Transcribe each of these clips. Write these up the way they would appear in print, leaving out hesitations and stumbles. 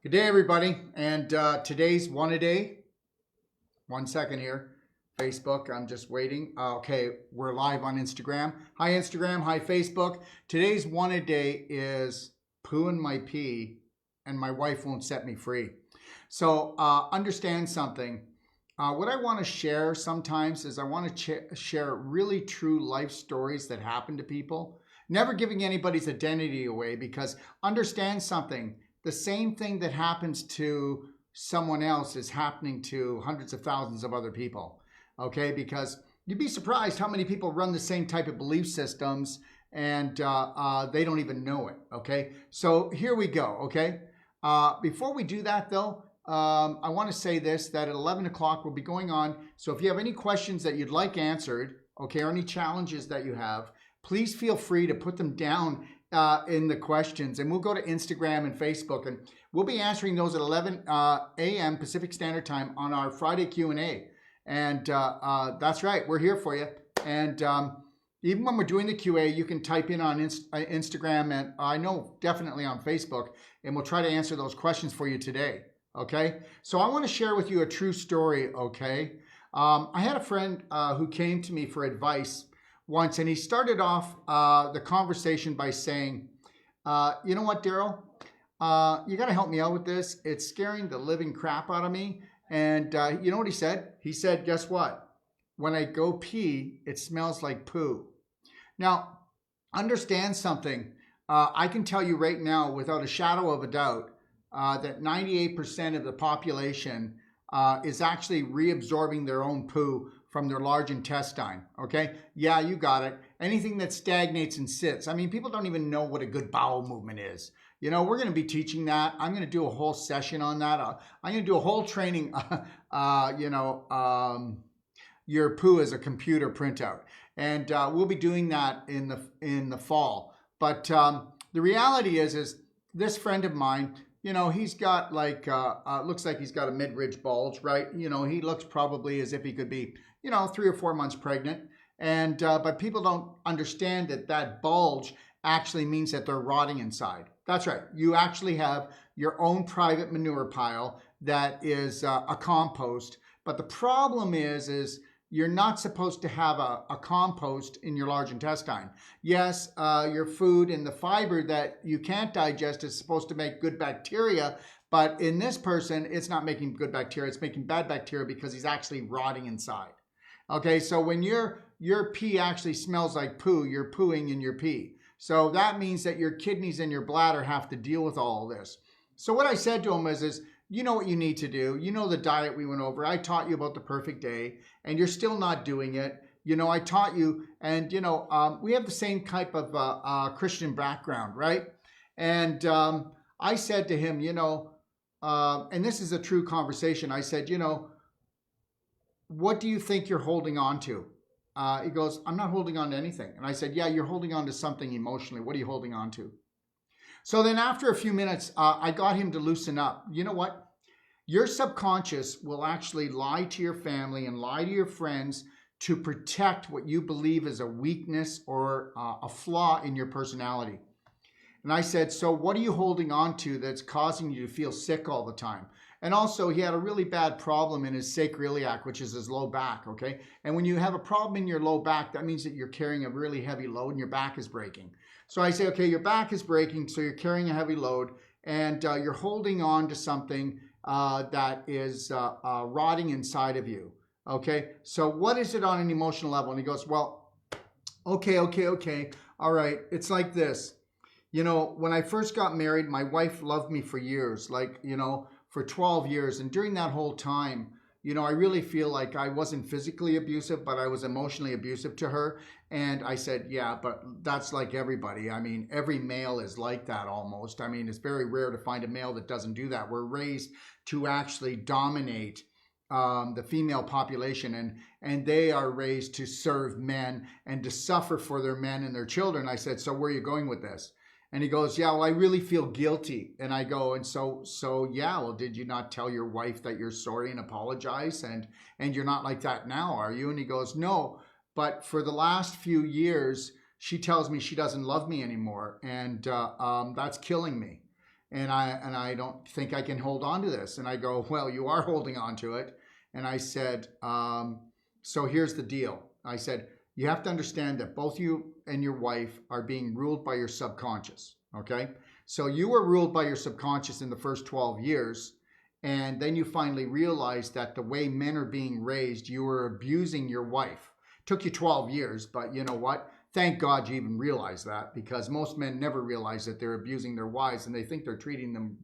Good day, everybody. And today's one a day. 1 second here. Facebook, I'm just waiting. Okay, we're live on Instagram. Hi, Instagram. Hi, Facebook. Today's one a day is poo in my pee, and my wife won't set me free. So understand something. What I want to share sometimes is I want to share really true life stories that happen to people. Never giving anybody's identity away, because understand something. The same thing that happens to someone else is happening to hundreds of thousands of other people. Okay, because you'd be surprised how many people run the same type of belief systems and they don't even know it. Okay, so here we go. Okay, before we do that though, I want to say this, that at 11 o'clock we'll be going on. So if you have any questions that you'd like answered, okay, or any challenges that you have, please feel free to put them down in the questions, and we'll go to Instagram and Facebook, and we'll be answering those at 11 a.m. Pacific Standard Time on our Friday Q&A. And that's right, we're here for you. And even when we're doing the QA, you can type in on Instagram, and I know definitely on Facebook, and we'll try to answer those questions for you today. Okay, so I want to share with you a true story. Okay, I had a friend who came to me for advice once, and he started off the conversation by saying, you know what, Daryl, you got to help me out with this. It's scaring the living crap out of me. And you know what he said? He said, guess what? When I go pee, it smells like poo. Now, understand something. I can tell you right now, without a shadow of a doubt, that 98% of the population is actually reabsorbing their own poo from their large intestine. Okay, yeah, you got it. Anything that stagnates and sits. I mean, people don't even know what a good bowel movement is. You know, we're going to be teaching that. I'm going to do a whole session on that. I'm going to do a whole training. Your poo is a computer printout, and we'll be doing that in the fall. But the reality is this friend of mine, you know, he's got like looks like he's got a mid-ridge bulge, right? You know, he looks probably as if he could be, 3 or 4 months pregnant. And but people don't understand that bulge actually means that they're rotting inside. That's right. You actually have your own private manure pile that is a compost. But the problem is you're not supposed to have a compost in your large intestine. Yes, your food and the fiber that you can't digest is supposed to make good bacteria, but in this person, it's not making good bacteria. It's making bad bacteria because he's actually rotting inside. Okay, so when your pee actually smells like poo, you're pooing in your pee. So that means that your kidneys and your bladder have to deal with all of this. So what I said to him is you know what you need to do. You know the diet we went over. I taught you about the perfect day, and you're still not doing it. You know, I taught you, and we have the same type of Christian background, right? And I said to him, and this is a true conversation. I said, what do you think you're holding on to? He goes, I'm not holding on to anything. And I said, yeah, you're holding on to something emotionally. What are you holding on to? So then after a few minutes, I got him to loosen up. You know what? Your subconscious will actually lie to your family and lie to your friends to protect what you believe is a weakness or a flaw in your personality. And I said, so what are you holding on to that's causing you to feel sick all the time? And also, he had a really bad problem in his sacroiliac, which is his low back, okay? And when you have a problem in your low back, that means that you're carrying a really heavy load and your back is breaking. So I say, okay, your back is breaking, so you're carrying a heavy load, and you're holding on to something that is rotting inside of you, okay? So what is it on an emotional level? And he goes, well, okay, all right, it's like this. When I first got married, my wife loved me for years, for 12 years. And during that whole time, I really feel like I wasn't physically abusive, but I was emotionally abusive to her. And I said, yeah, but that's like everybody. I mean, every male is like that almost. I mean, it's very rare to find a male that doesn't do that. We're raised to actually dominate the female population, and they are raised to serve men and to suffer for their men and their children. I said, so where are you going with this? And he goes, yeah, well, I really feel guilty. And I go, and so yeah, well, did you not tell your wife that you're sorry and apologize? And you're not like that now, are you? And he goes, no, but for the last few years, she tells me she doesn't love me anymore. And that's killing me. and I don't think I can hold on to this. And I go, well, you are holding on to it. And I said, so here's the deal. I said, you have to understand that both you and your wife are being ruled by your subconscious, okay? So you were ruled by your subconscious in the first 12 years, and then you finally realized that the way men are being raised, you were abusing your wife. Took you 12 years, but you know what? Thank God you even realized that, because most men never realize that they're abusing their wives, and they think they're treating them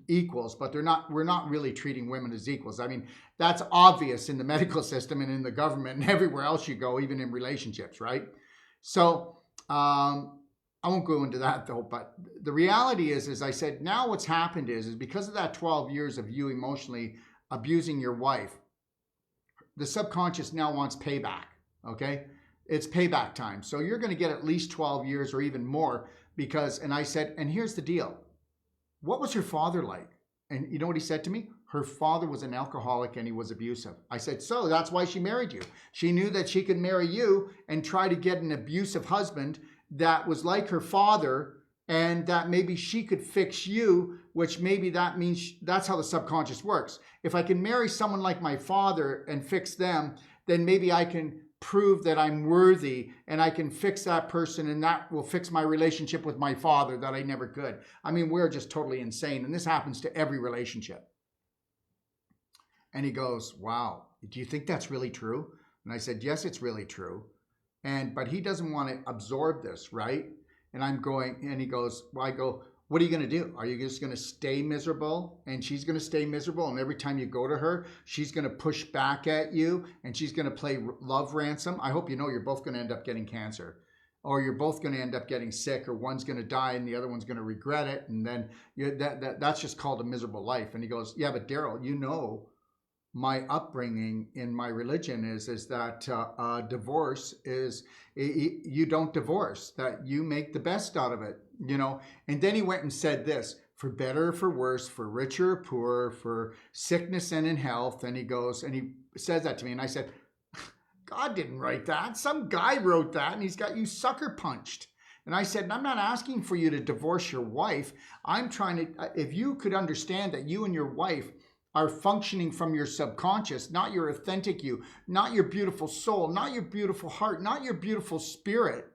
equals, but they're not. We're not really treating women as equals. I mean, that's obvious in the medical system and in the government and everywhere else you go, even in relationships, right? So I won't go into that though, but the reality is, as I said, now what's happened is because of that 12 years of you emotionally abusing your wife, the subconscious now wants payback, okay? It's payback time. So you're going to get at least 12 years or even more because, and I said, and here's the deal. What was her father like? And you know what he said to me? Her father was an alcoholic and he was abusive. I said, so that's why she married you. She knew that she could marry you and try to get an abusive husband that was like her father, and that maybe she could fix you, which maybe that means that's how the subconscious works. If I can marry someone like my father and fix them, then maybe I can prove that I'm worthy and I can fix that person, and that will fix my relationship with my father that I never could. I mean, we're just totally insane. And this happens to every relationship. And he goes, wow, do you think that's really true? And I said, yes, it's really true. But he doesn't want to absorb this, right? And I'm going, and he goes, well, I go, what are you going to do? Are you just going to stay miserable? And she's going to stay miserable. And every time you go to her, she's going to push back at you and she's going to play love ransom. I hope you know you're both going to end up getting cancer, or you're both going to end up getting sick, or one's going to die and the other one's going to regret it. And then that's just called a miserable life. And he goes, yeah, but Daryl, you know, my upbringing in my religion is that divorce is, you don't divorce, that you make the best out of it, you know. And then he went and said this, for better or for worse, for richer or poorer, for sickness and in health. And he goes, and he says that to me. And I said, God didn't write that. Some guy wrote that and he's got you sucker punched. And I said, I'm not asking for you to divorce your wife. I'm trying to, if you could understand that you and your wife are functioning from your subconscious, not your authentic you, not your beautiful soul, not your beautiful heart, not your beautiful spirit.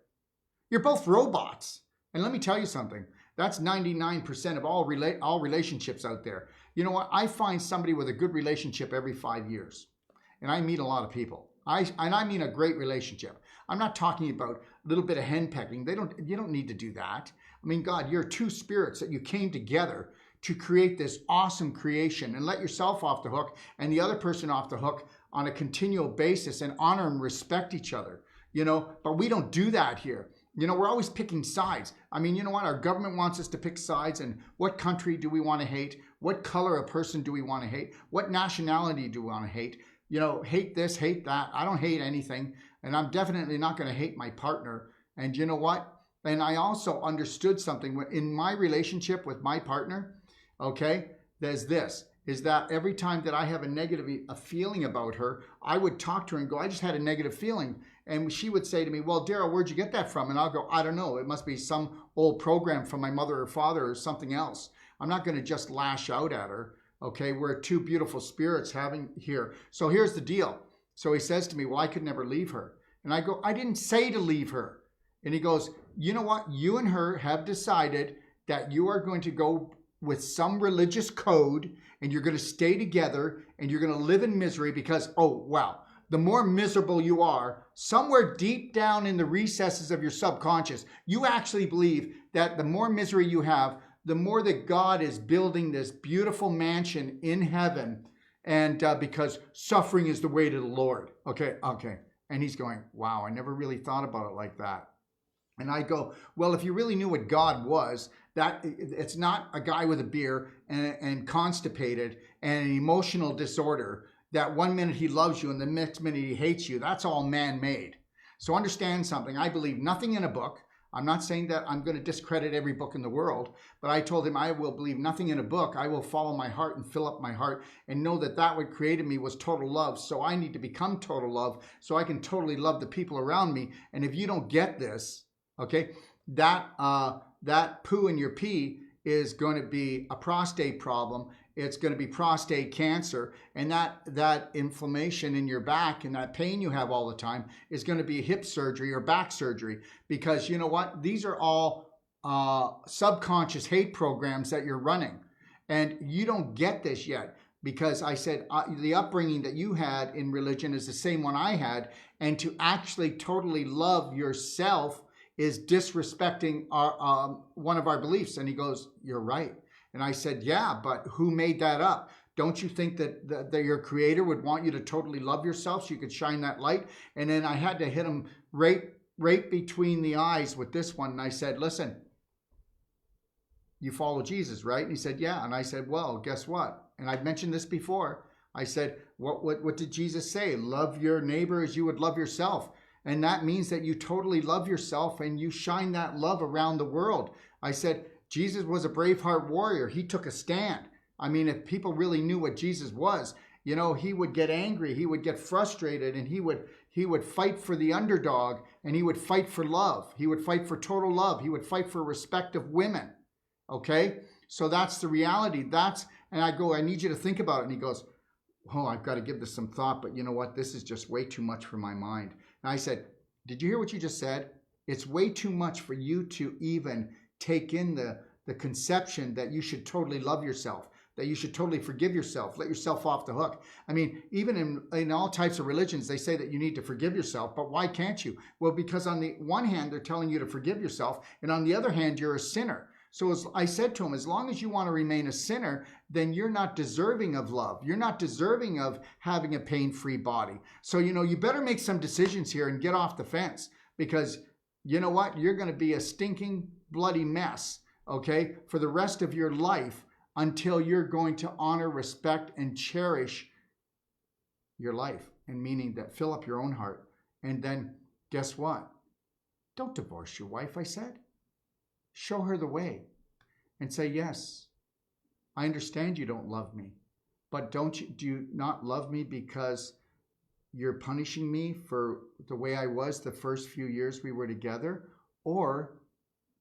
You're both robots. And let me tell you something. That's 99% of all relationships out there. You know what? I find somebody with a good relationship every 5 years. And I meet a lot of people. I mean a great relationship. I'm not talking about a little bit of henpecking. You don't need to do that. I mean, God, you're two spirits that you came together to create this awesome creation, and let yourself off the hook and the other person off the hook on a continual basis, and honor and respect each other, you know. But we don't do that here. You know, we're always picking sides. I mean, you know what? Our government wants us to pick sides, and what country do we want to hate? What color a person do we want to hate? What nationality do we want to hate? You know, hate this, hate that. I don't hate anything, and I'm definitely not going to hate my partner. And you know what? And I also understood something in my relationship with my partner. Okay, there's this, is that every time that I have a feeling about her, I would talk to her and go, I just had a negative feeling. And she would say to me, well, Daryl, where'd you get that from? And I'll go, I don't know. It must be some old program from my mother or father or something else. I'm not going to just lash out at her. Okay, we're two beautiful spirits having here. So here's the deal. So he says to me, well, I could never leave her. And I go, I didn't say to leave her. And he goes, you know what? You and her have decided that you are going to go with some religious code, and you're going to stay together, and you're going to live in misery because, oh, wow, the more miserable you are, somewhere deep down in the recesses of your subconscious, you actually believe that the more misery you have, the more that God is building this beautiful mansion in heaven, and because suffering is the way to the Lord. Okay. And he's going, wow, I never really thought about it like that. And I go, well, if you really knew what God was, that it's not a guy with a beer and constipated and an emotional disorder, that one minute he loves you and the next minute he hates you. That's all man-made. So understand something. I believe nothing in a book. I'm not saying that I'm going to discredit every book in the world, but I told him I will believe nothing in a book. I will follow my heart and fill up my heart and know that what created me was total love. So I need to become total love so I can totally love the people around me. And if you don't get this, okay, that poo in your pee is going to be a prostate problem. It's going to be prostate cancer. And that inflammation in your back and that pain you have all the time is going to be hip surgery or back surgery. Because you know what? These are all subconscious hate programs that you're running. And you don't get this yet. Because I said the upbringing that you had in religion is the same one I had. And to actually totally love yourself is disrespecting one of our beliefs. And he goes, you're right. And I said, yeah, but who made that up? Don't you think that your creator would want you to totally love yourself so you could shine that light? And then I had to hit him right between the eyes with this one. And I said, listen, you follow Jesus, right? And he said, yeah. And I said, well, guess what? And I've mentioned this before. I said, what did Jesus say? Love your neighbor as you would love yourself. And that means that you totally love yourself and you shine that love around the world. I said, Jesus was a Braveheart warrior. He took a stand. I mean, if people really knew what Jesus was, you know, he would get angry, he would get frustrated, and he would fight for the underdog, and he would fight for love. He would fight for total love. He would fight for respect of women. Okay? So that's the reality. And I go, I need you to think about it. And he goes, oh, I've got to give this some thought, but you know what? This is just way too much for my mind. And I said, did you hear what you just said? It's way too much for you to even take in the conception that you should totally love yourself, that you should totally forgive yourself, let yourself off the hook. I mean, even in all types of religions, they say that you need to forgive yourself, but why can't you? Well, because on the one hand, they're telling you to forgive yourself, and on the other hand, you're a sinner. So as I said to him, as long as you want to remain a sinner, then you're not deserving of love. You're not deserving of having a pain-free body. So, you know, you better make some decisions here and get off the fence, because you know what? You're going to be a stinking, bloody mess, okay, for the rest of your life until you're going to honor, respect, and cherish your life. And meaning that fill up your own heart. And then guess what? Don't divorce your wife, I said. Show her the way and say, yes, I understand you don't love me, but do you not love me because you're punishing me for the way I was the first few years we were together? Or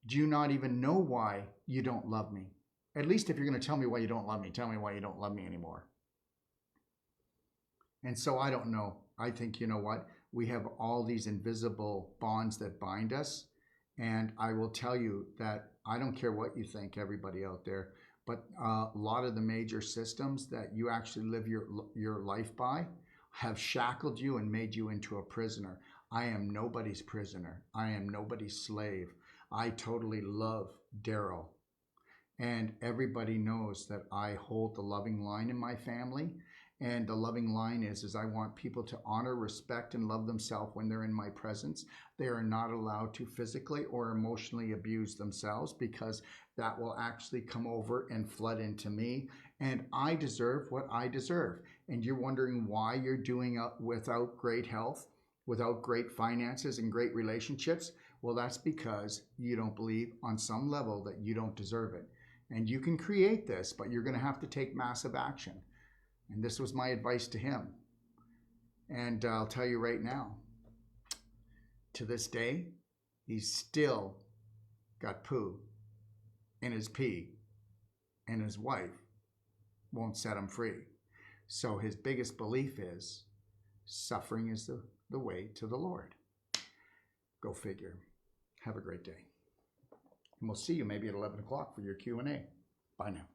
do you not even know why you don't love me? At least if you're going to tell me why you don't love me, tell me why you don't love me anymore. And so I don't know. I think, you know what? We have all these invisible bonds that bind us. And I will tell you that I don't care what you think, everybody out there, but a lot of the major systems that you actually live your life by have shackled you and made you into a prisoner. I am nobody's prisoner. I am nobody's slave. I totally love Daryl. And everybody knows that I hold the loving line in my family. And the loving line is I want people to honor, respect, and love themselves when they're in my presence. They are not allowed to physically or emotionally abuse themselves, because that will actually come over and flood into me. And I deserve what I deserve. And you're wondering why you're doing without great health, without great finances and great relationships. Well, that's because you don't believe on some level that you don't deserve it. And you can create this, but you're going to have to take massive action. And this was my advice to him. And I'll tell you right now, to this day, he's still got poo in his pee, and his wife won't set him free. So his biggest belief is suffering is the way to the Lord. Go figure. Have a great day. And we'll see you maybe at 11 o'clock for your Q&A. Bye now.